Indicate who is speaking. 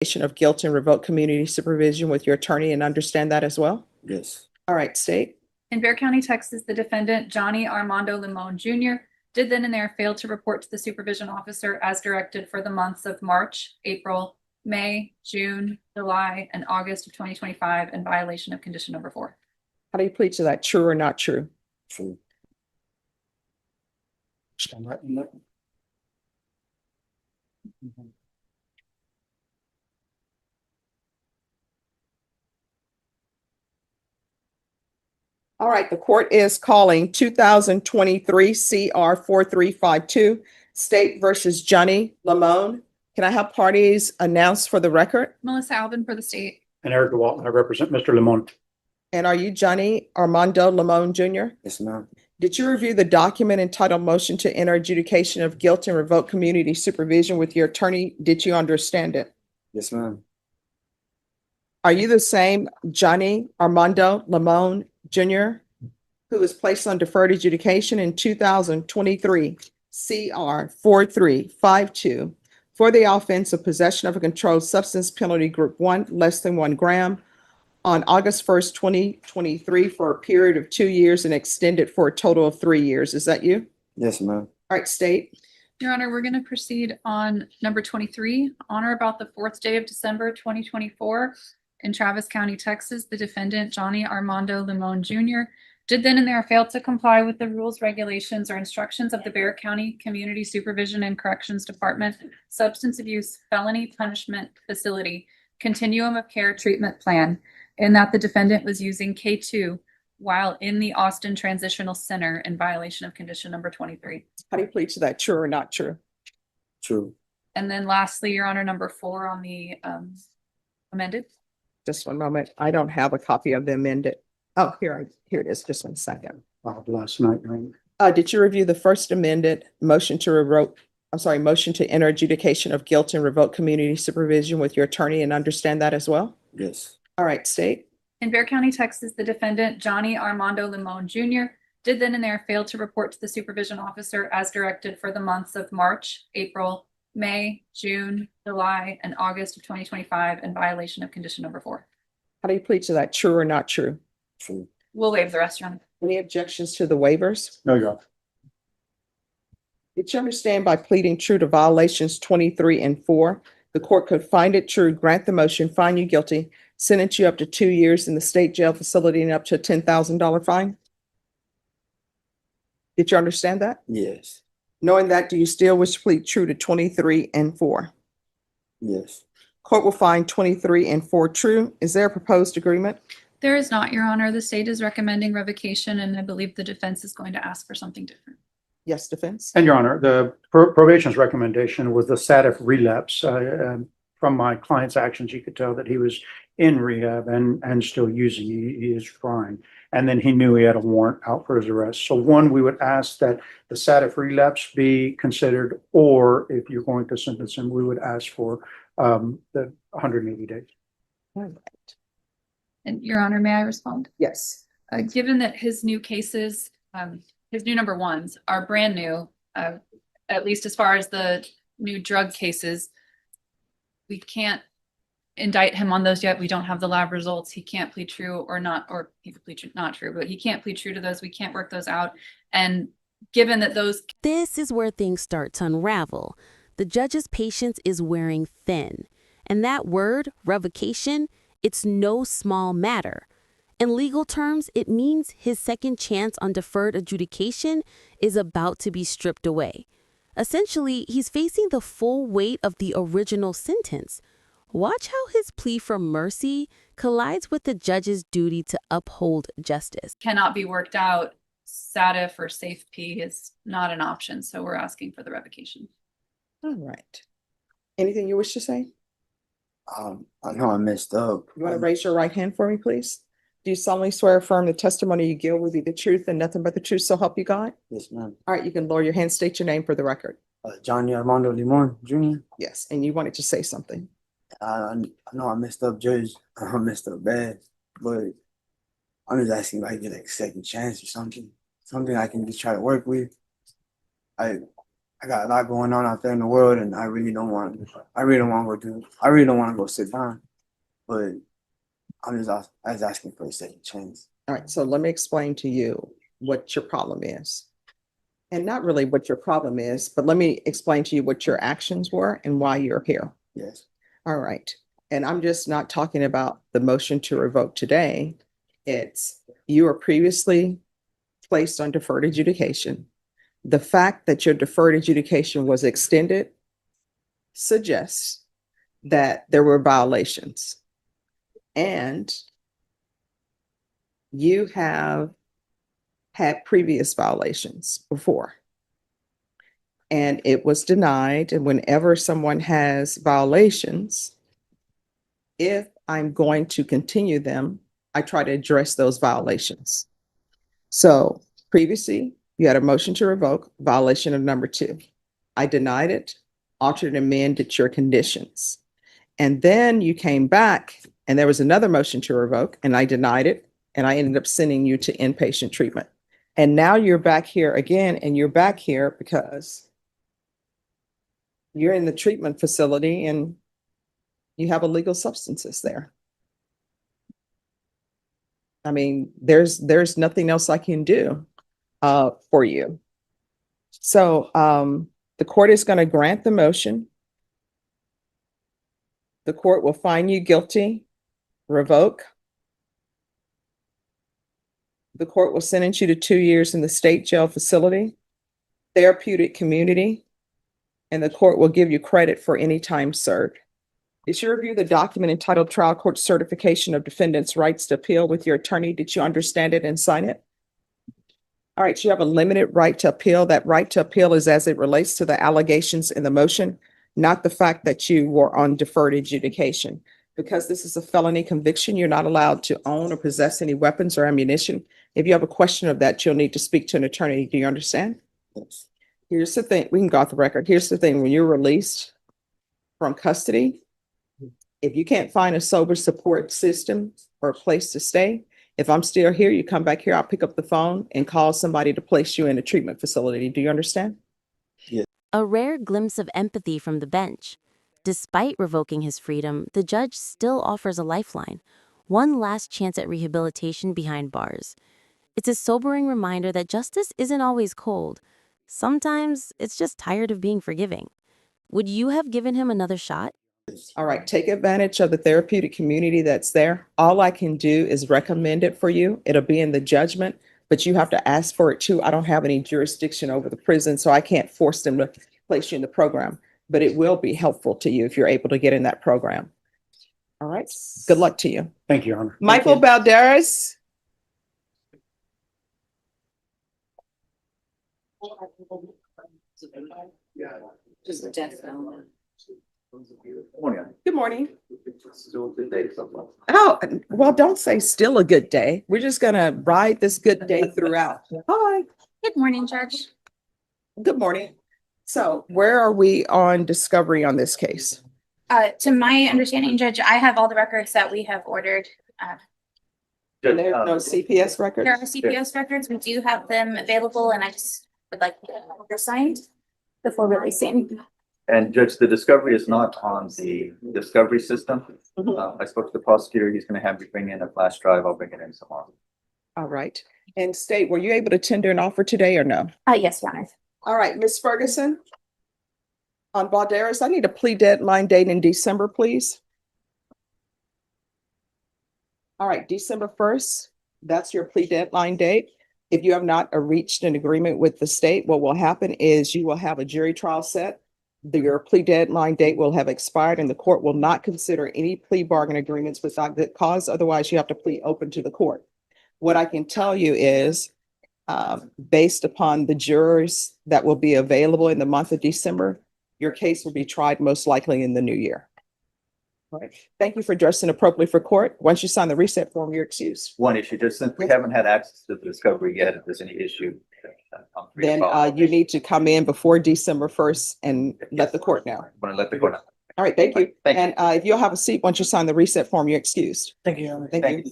Speaker 1: Of guilt and revoke community supervision with your attorney and understand that as well?
Speaker 2: Yes.
Speaker 1: All right, state.
Speaker 3: In Bexar County, Texas, the defendant, Johnny Armando Leone Jr., did then and there fail to report to the supervision officer as directed for the months of March, April, May, June, July, and August of 2025 in violation of condition number 4.
Speaker 1: How do you plead to that? True or not true?
Speaker 2: True.
Speaker 4: Stand right in there.
Speaker 1: All right, the court is calling 2023 CR 4352, State versus Johnny Leone. Can I have parties announced for the record?
Speaker 3: Melissa Alvin for the state.
Speaker 4: And Eric DeWalt, I represent Mr. Lemon.
Speaker 1: And are you Johnny Armando Leone Jr.?
Speaker 2: Yes, ma'am.
Speaker 1: Did you review the document entitled Motion to Enter Adjudication of Guilt and Revoke Community Supervision with your attorney? Did you understand it?
Speaker 2: Yes, ma'am.
Speaker 1: Are you the same Johnny Armando Leone Jr., who was placed on deferred adjudication in 2023 CR 4352 for the offense of possession of a controlled substance, penalty group 1, less than 1 gram, on August 1st, 2023 for a period of 2 years and extended for a total of 3 years? Is that you?
Speaker 2: Yes, ma'am.
Speaker 1: All right, state.
Speaker 3: Your Honor, we're going to proceed on number 23. On or about the 4th day of December 2024 in Travis County, Texas, the defendant, Johnny Armando Leone Jr., did then and there fail to comply with the rules, regulations, or instructions of the Bexar County Community Supervision and Corrections Department Substance Abuse Felony Punishment Facility Continuum of Care Treatment Plan, in that the defendant was using K2 while in the Austin Transitional Center in violation of condition number 23.
Speaker 1: How do you plead to that? True or not true?
Speaker 2: True.
Speaker 3: And then lastly, Your Honor, number 4 on the amended.
Speaker 1: Just one moment. I don't have a copy of the amended. Oh, here it is. Just 1 second.
Speaker 4: Last night, right?
Speaker 1: Did you review the first amended motion to motion to enter adjudication of guilt and revoke community supervision with your attorney and understand that as well?
Speaker 2: Yes.
Speaker 1: All right, state.
Speaker 3: In Bexar County, Texas, the defendant, Johnny Armando Leone Jr., did then and there fail to report to the supervision officer as directed for the months of March, April, May, June, July, and August of 2025 in violation of condition number 4.
Speaker 1: How do you plead to that? True or not true?
Speaker 2: True.
Speaker 3: We'll waive the rest, Your Honor.
Speaker 1: Any objections to the waivers?
Speaker 4: No, Your Honor.
Speaker 1: Did you understand by pleading true to violations 23 and 4, the court could find it true, grant the motion, find you guilty, sentence you up to 2 years in the state jail facility and up to a $10,000 fine? Did you understand that?
Speaker 2: Yes.
Speaker 1: Knowing that, do you still wish to plead true to 23 and 4?
Speaker 2: Yes.
Speaker 1: Court will find 23 and 4 true. Is there a proposed agreement?
Speaker 3: There is not, Your Honor. The state is recommending revocation, and I believe the defense is going to ask for something different.
Speaker 1: Yes, defense.
Speaker 4: And Your Honor, the probation's recommendation was the SATF relapse. From my client's actions, you could tell that he was in rehab and still using. He is trying. And then he knew he had a warrant out for his arrest. So one, we would ask that the SATF relapse be considered, or if you're going to sentence him, we would ask for the 180 days.
Speaker 1: All right.
Speaker 3: And Your Honor, may I respond?
Speaker 1: Yes.
Speaker 3: Given that his new cases, his new number 1s are brand new, at least as far as the new drug cases, we can't indict him on those yet. We don't have the lab results. He can't plead true or not, or he could plead true, not true, but he can't plead true to those. We can't work those out. And given that those...
Speaker 5: This is where things start to unravel. The judge's patience is wearing thin. And that word, revocation, it's no small matter. In legal terms, it means his second chance on deferred adjudication is about to be stripped away. Essentially, he's facing the full weight of the original sentence. Watch how his plea for mercy collides with the judge's duty to uphold justice.
Speaker 3: Cannot be worked out. SATF or SafeP is not an option, so we're asking for the revocation.
Speaker 1: All right. Anything you wish to say?
Speaker 2: I know I messed up.
Speaker 1: You want to raise your right hand for me, please? Do you solemnly swear or affirm the testimony you give will be the truth and nothing but the truth, so help you God?
Speaker 2: Yes, ma'am.
Speaker 1: All right, you can lower your hand, state your name for the record.
Speaker 2: Johnny Armando Leone Jr.
Speaker 1: Yes, and you wanted to say something.
Speaker 2: I know I messed up, Judge. I messed up bad, but I'm just asking if I get like a second chance or something. Something I can just try to work with. I got a lot going on out there in the world, and I really don't want to go sit down. But I was asking for a second chance.
Speaker 1: All right, so let me explain to you what your problem is. And not really what your problem is, but let me explain to you what your actions were and why you're here.
Speaker 2: Yes.
Speaker 1: All right. And I'm just not talking about the motion to revoke today. It's you were previously placed on deferred adjudication. The fact that your deferred adjudication was extended suggests that there were violations. And you have had previous violations before. And it was denied. And whenever someone has violations, if I'm going to continue them, I try to address those violations. So previously, you had a motion to revoke, violation of number 2. I denied it, altered and amended your conditions. And then you came back and there was another motion to revoke and I denied it. And I ended up sending you to inpatient treatment. And now you're back here again, and you're back here because you're in the treatment facility and you have illegal substances there. I mean, there's nothing else I can do for you. So the court is going to grant the motion. The court will find you guilty, revoke. The court will sentence you to 2 years in the state jail facility, therapeutic community, and the court will give you credit for any time served. Did you review the document entitled Trial Court Certification of Defendant's Rights to Appeal with your attorney? Did you understand it and sign it? All right, you have a limited right to appeal. That right to appeal is as it relates to the allegations in the motion, not the fact that you were on deferred adjudication. Because this is a felony conviction, you're not allowed to own or possess any weapons or ammunition. If you have a question of that, you'll need to speak to an attorney. Do you understand?
Speaker 2: Yes.
Speaker 1: Here's the thing. We can go off the record. Here's the thing. When you're released from custody, if you can't find a sober support system or a place to stay, if I'm still here, you come back here, I'll pick up the phone and call somebody to place you in a treatment facility. Do you understand?
Speaker 5: A rare glimpse of empathy from the bench. Despite revoking his freedom, the judge still offers a lifeline, one last chance at rehabilitation behind bars. It's a sobering reminder that justice isn't always cold. Sometimes it's just tired of being forgiving. Would you have given him another shot?
Speaker 1: All right, take advantage of the therapeutic community that's there. All I can do is recommend it for you. It'll be in the judgment, but you have to ask for it too. I don't have any jurisdiction over the prison, so I can't force them to place you in the program, but it will be helpful to you if you're able to get in that program. All right, good luck to you.
Speaker 4: Thank you, Your Honor.
Speaker 1: Michael Balderas.
Speaker 3: Just a death element.
Speaker 1: Good morning. Oh, well, don't say still a good day. We're just gonna ride this good day throughout. Hi,
Speaker 3: Good morning, Judge.
Speaker 1: good morning. So where are we on discovery on this case?
Speaker 6: To my understanding, Judge, I have all the records that we have ordered.
Speaker 1: There's no CPS records?
Speaker 6: There are CPS records. We do have them available, and I just would like to get them signed before releasing.
Speaker 7: And Judge, the discovery is not on the discovery system.
Speaker 1: Mhm.
Speaker 7: I spoke to the prosecutor. He's going to have me bring in a flash drive. I'll bring it in tomorrow.
Speaker 1: All right. And State, were you able to tender an offer today or no?
Speaker 6: Yes, Your Honor.
Speaker 1: All right, Ms. Ferguson. On Balderas, I need a plea deadline date in December, please. All right, December 1st, that's your plea deadline date. If you have not reached an agreement with the state, what will happen is you will have a jury trial set. Your plea deadline date will have expired and the court will not consider any plea bargain agreements without good cause. Otherwise, you have to plead open to the court. What I can tell you is, based upon the jurors that will be available in the month of December, your case will be tried most likely in the new year. All right. Thank you for dressing appropriately for court. Once you sign the reset form, you're excused.
Speaker 7: One issue, just since we haven't had access to the discovery yet, if there's any issue. I'm free to
Speaker 1: Then
Speaker 7: follow.
Speaker 1: you need to come in before December 1st and let the court know.
Speaker 7: I'm going to let the court know.
Speaker 1: All right, thank you.
Speaker 7: Thank you.
Speaker 1: And if you'll have a seat, once you sign the reset form, you're excused.
Speaker 4: Thank you, Your Honor.
Speaker 1: Thank you.